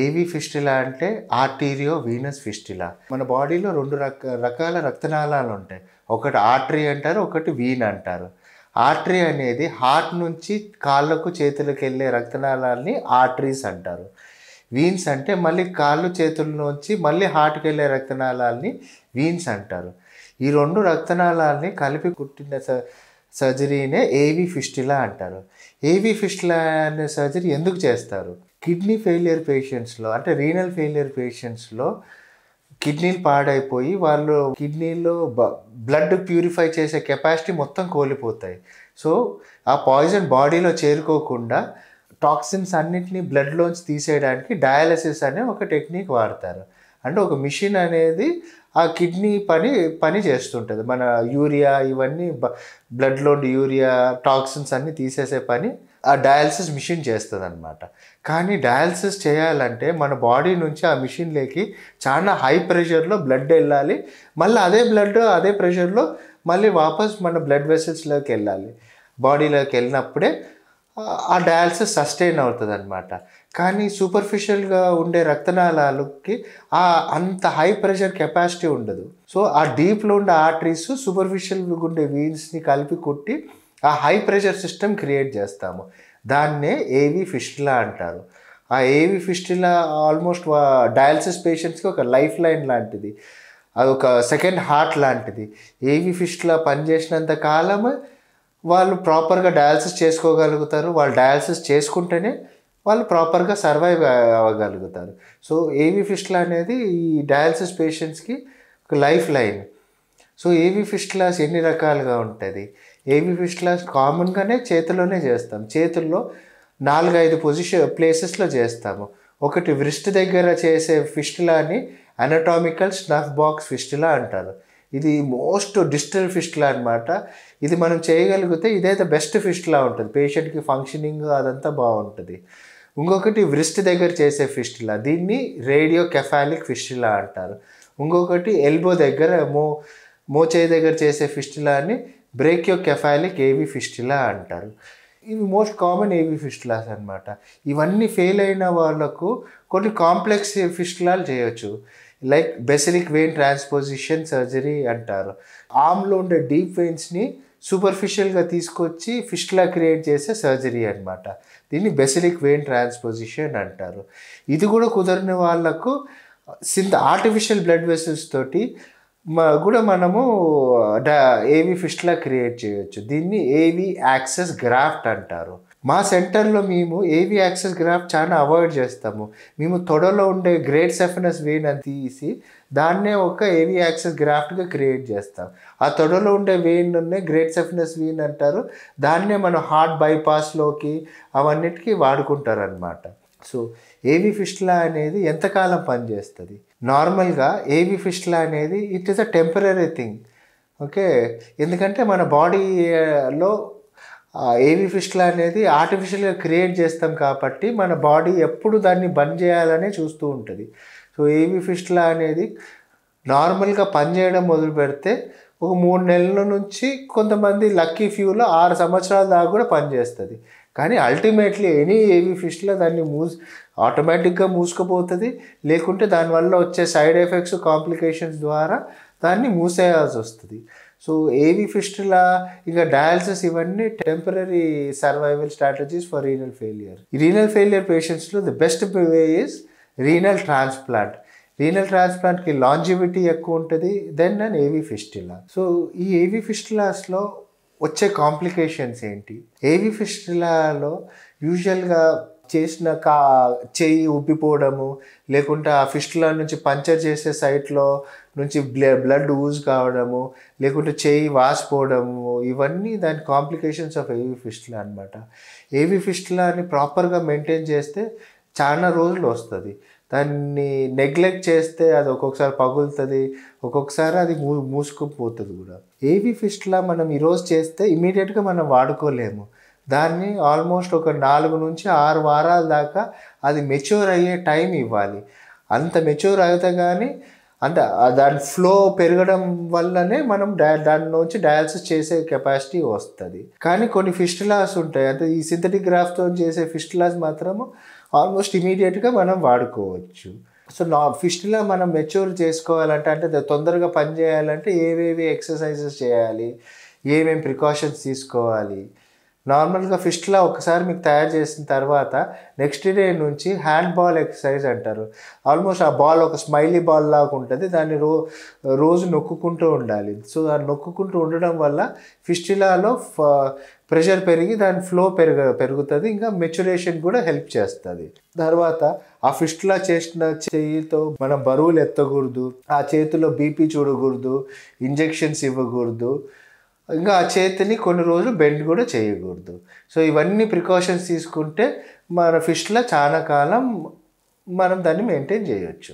ఏవి ఫిస్టులా అంటే arterio Venus fistula. మన బాడీలో 2 రకాల రక్తనాళాలు ఉంటాయి. ఒకటి ఆర్టరీ అంటారు, ఒకటి వీన్ అంటారు. ఆర్టరీ అనేది హార్ట్ నుంచి కాళ్ళకు చేతులకు వెళ్ళే రక్తనాళాలని ఆర్టరీస్ అంటారు. వీన్స్ అంటే మళ్ళీ కాళ్ళు చేతుల్లోంచి మళ్ళీ హార్ట్కి వెళ్ళే రక్తనాళాలని వీన్స్ అంటారు. ఈ 2 రక్తనాళాలని కలిపి కుట్టిన సర్జరీనే ఏవి ఫిస్టులా అంటారు. ఏవి ఫిస్టులా అనే సర్జరీ ఎందుకు చేస్తారు? కిడ్నీ ఫెయిలియర్ పేషెంట్స్లో అంటే రీనల్ ఫెయిలియర్ పేషెంట్స్లో కిడ్నీలు పాడైపోయి వాళ్ళు కిడ్నీలో బ్లడ్ ప్యూరిఫై చేసే కెపాసిటీ మొత్తం కోల్పోతాయి. సో ఆ పాయిజన్ బాడీలో చేరుకోకుండా టాక్సిన్స్ అన్నింటినీ బ్లడ్లోంచి తీసేయడానికి డయాలసిస్ అనే ఒక టెక్నిక్ వాడతారు. అంటే ఒక మిషన్ అనేది ఆ కిడ్నీ పని చేస్తుంటుంది. మన యూరియా ఇవన్నీ బ్లడ్లో యూరియా టాక్సిన్స్ అన్నీ తీసేసే పని ఆ డయాలసిస్ మిషన్ చేస్తుంది అనమాట. కానీ డయాలసిస్ చేయాలంటే మన బాడీ నుంచి ఆ మిషన్లోకి చాలా హై ప్రెషర్లో బ్లడ్ వెళ్ళాలి. మళ్ళీ అదే బ్లడ్ అదే ప్రెషర్లో మళ్ళీ వాపస్ మన బ్లడ్ వెసల్స్లోకి వెళ్ళాలి. బాడీలోకి వెళ్ళినప్పుడే ఆ డయాలసిస్ సస్టైన్ అవుతుంది అనమాట. కానీ సూపర్ఫిషియల్గా ఉండే రక్తనాళాలకి అంత హై ప్రెషర్ కెపాసిటీ ఉండదు. సో ఆ డీప్లో ఉండే ఆర్టరీస్ సూపర్ఫిషియల్గా ఉండే వీన్స్ని కలిపి కొట్టి ఆ హై ప్రెషర్ సిస్టమ్ క్రియేట్ చేస్తాము. దాన్నే ఏవి ఫిస్టులా అంటారు. ఆ ఏవి ఫిస్టులా ఆల్మోస్ట్ డయాలసిస్ పేషెంట్స్కి ఒక లైఫ్ లైన్ లాంటిది, అది ఒక సెకండ్ హార్ట్ లాంటిది. ఏవి ఫిస్టులా పనిచేసినంత కాలం వాళ్ళు ప్రాపర్గా డయాలసిస్ చేసుకోగలుగుతారు. వాళ్ళు డయాలసిస్ చేసుకుంటేనే వాళ్ళు ప్రాపర్గా సర్వైవ్ అవ్వగలుగుతారు. సో ఏవి ఫిస్టులా అనేది ఈ డయాలసిస్ పేషెంట్స్కి ఒక లైఫ్ లైన్. సో ఏవి ఫిస్టులాస్ ఎన్ని రకాలుగా ఉంటుంది? ఏవి ఫిస్టులాస్ కామన్గానే చేతిలోనే చేస్తాం. చేతుల్లో 4-5 ప్లేసెస్లో చేస్తాము. ఒకటి వ్రిస్ట్ దగ్గర చేసే ఫిస్టులాని అనటామికల్ స్నఫ్ బాక్స్ ఫిస్టులా అంటారు. ఇది మోస్ట్ డిస్టల్ ఫిస్టులా అనమాట. ఇది మనం చేయగలిగితే ఇదైతే బెస్ట్ ఫిస్టులా ఉంటుంది. పేషెంట్కి ఫంక్షనింగ్ అదంతా బాగుంటుంది. ఇంకొకటి వ్రిస్ట్ దగ్గర చేసే ఫిస్టులా, దీన్ని రేడియో కెఫాలిక్ ఫిస్టులా అంటారు. ఇంకొకటి ఎల్బో దగ్గర మోచేయి దగ్గర చేసే ఫిస్టులాని బ్రేకియో కెఫాలిక్ ఏవి ఫిస్టులా అంటారు. ఇవి మోస్ట్ కామన్ ఏవి ఫిస్టులాస్ అనమాట. ఇవన్నీ ఫెయిల్ అయిన వాళ్ళకు కొన్ని కాంప్లెక్స్ ఫిస్టులాలు చేయొచ్చు. లైక్ బెసిలిక్ వెయిన్ ట్రాన్స్పోజిషన్ సర్జరీ అంటారు. ఆర్మ్లో ఉండే డీప్ వెయిన్స్ని సూపర్ఫిషియల్గా తీసుకొచ్చి ఫిస్టులా క్రియేట్ చేసే సర్జరీ అనమాట. దీన్ని బెసిలిక్ వెయిన్ ట్రాన్స్పోజిషన్ అంటారు. ఇది కూడా కుదరని వాళ్ళకు ఆర్టిఫిషియల్ బ్లడ్ వెసల్స్ తోటి కూడా మనము ఏవి ఫిస్టులా క్రియేట్ చేయొచ్చు. దీన్ని ఏవి యాక్సెస్ గ్రాఫ్ట్ అంటారు. మా సెంటర్లో మేము ఏవి యాక్సెస్ గ్రాఫ్ట్ చాలా అవాయిడ్ చేస్తాము. మేము తొడలో ఉండే గ్రేట్ సెఫనస్ వెయిన్ అని తీసి దాన్నే ఒక ఏవి యాక్సెస్ గ్రాఫ్ట్గా క్రియేట్ చేస్తాం. ఆ తొడలో ఉండే వెయిన్నే గ్రేట్ సెఫనస్ వెయిన్ అంటారు. దాన్నే మనం హార్ట్ బైపాస్లోకి అవన్నిటికీ వాడుకుంటారు అనమాట. సో ఏవి ఫిస్టులా అనేది ఎంతకాలం పనిచేస్తుంది? నార్మల్గా ఏవి ఫిస్టులా అనేది it is a temporary thing. Okay, ఎందుకంటే మన బాడీలో ఏవి ఫిస్టులా అనేది ఆర్టిఫిషియల్గా క్రియేట్ చేస్తాం కాబట్టి మన బాడీ ఎప్పుడు దాన్ని బంద్ చేయాలనే చూస్తూ ఉంటుంది. సో ఏవి ఫిస్టులా అనేది నార్మల్గా పనిచేయడం మొదలు పెడితే ఒక 3 నెలల నుంచి కొంతమంది లక్కీ ఫ్యూలో 6 సంవత్సరాల దాకా కూడా పనిచేస్తుంది. కానీ అల్టిమేట్లీ ఎనీ ఏవి ఫిస్టులా దాన్ని ఆటోమేటిక్గా మూసుకుపోతుంది. లేకుంటే దానివల్ల వచ్చే సైడ్ ఎఫెక్ట్స్ కాంప్లికేషన్స్ ద్వారా దాన్ని మూసేయాల్సి వస్తుంది. సో ఏవి ఫిస్టులా ఇంకా డయాలసిస్ ఇవన్నీ temporary survival strategies for renal failure. ఈ రీనల్ ఫెయిలియర్ పేషెంట్స్లో the best way is renal transplant. Renal ట్రాన్స్ప్లాంట్కి లాంజివిటీ ఎక్కువ ఉంటుంది then and AV fistula. So ఈ ఏవి ఫిస్టులాస్లో వచ్చే కాంప్లికేషన్స్ ఏంటి? ఏవి ఫిస్టులాలో యూజువల్గా చేసిన చెయ్యి ఉబ్బిపోవడము, లేకుంటే ఆ ఫిస్టులా నుంచి పంచర్ చేసే సైట్లో నుంచి బ్లడ్ ఊజ్ కావడము, లేకుంటే చెయ్యి వాసిపోవడము, ఇవన్నీ దాని కాంప్లికేషన్స్ ఆఫ్ ఏవి ఫిస్టులా అనమాట. ఏవి ఫిస్టులాని ప్రాపర్గా మెయింటైన్ చేస్తే చాలా రోజులు వస్తుంది. దాన్ని నెగ్లెక్ట్ చేస్తే అది ఒక్కొక్కసారి పగులుతుంది, ఒక్కొక్కసారి అది మూసుకుపోతుంది కూడా. ఏవి ఫిస్టులా మనం ఈరోజు చేస్తే ఇమీడియట్గా మనం వాడుకోలేము. దాన్ని ఆల్మోస్ట్ ఒక 4 నుంచి 6 వారాల దాకా అది మెచ్యూర్ అయ్యే టైం ఇవ్వాలి. అంత మెచ్యూర్ అయితే కానీ అంటే దాని ఫ్లో పెరగడం వల్లనే మనం దాని నుంచి డయాలసిస్ చేసే కెపాసిటీ వస్తుంది. కానీ కొన్ని ఫిస్టులాస్ ఉంటాయి, అంటే ఈ సింథటిక్ గ్రాఫ్తో చేసే ఫిస్టులాస్ మాత్రము ఆల్మోస్ట్ ఇమీడియట్గా మనం వాడుకోవచ్చు. సో ఫిస్టులా మనం మెచ్యూర్ చేసుకోవాలంటే అంటే తొందరగా పని చేయాలంటే ఏవేవి ఎక్సర్సైజెస్ చేయాలి, ఏమేమి ప్రికాషన్స్ తీసుకోవాలి. నార్మల్గా ఫిస్టులా ఒకసారి మీకు తయారు చేసిన తర్వాత నెక్స్ట్ డే నుంచి హ్యాండ్ బాల్ ఎక్సర్సైజ్ అంటారు. ఆల్మోస్ట్ ఆ బాల్ ఒక స్మైలీ బాల్ లాగా ఉంటుంది. దాన్ని రోజు నొక్కుకుంటూ ఉండాలి. సో దాన్ని నొక్కుకుంటూ ఉండడం వల్ల ఫిస్టులాలో ప్రెషర్ పెరిగి దాని ఫ్లో పెరుగుతుంది. ఇంకా మెచ్యురేషన్ కూడా హెల్ప్ చేస్తుంది. తర్వాత ఆ ఫిస్టులా చేసిన చెయ్యితో మనం బరువులు ఎత్తకూడదు, ఆ చేతిలో బీపీ చూడకూడదు, ఇంజెక్షన్స్ ఇవ్వకూడదు, ఇంకా ఆ చేతిని కొన్ని రోజులు బెండ్ కూడా చేయకూడదు. సో ఇవన్నీ ప్రికాషన్స్ తీసుకుంటే మన ఫిస్టులా చాలా కాలం మనం దాన్ని మెయింటైన్ చేయొచ్చు.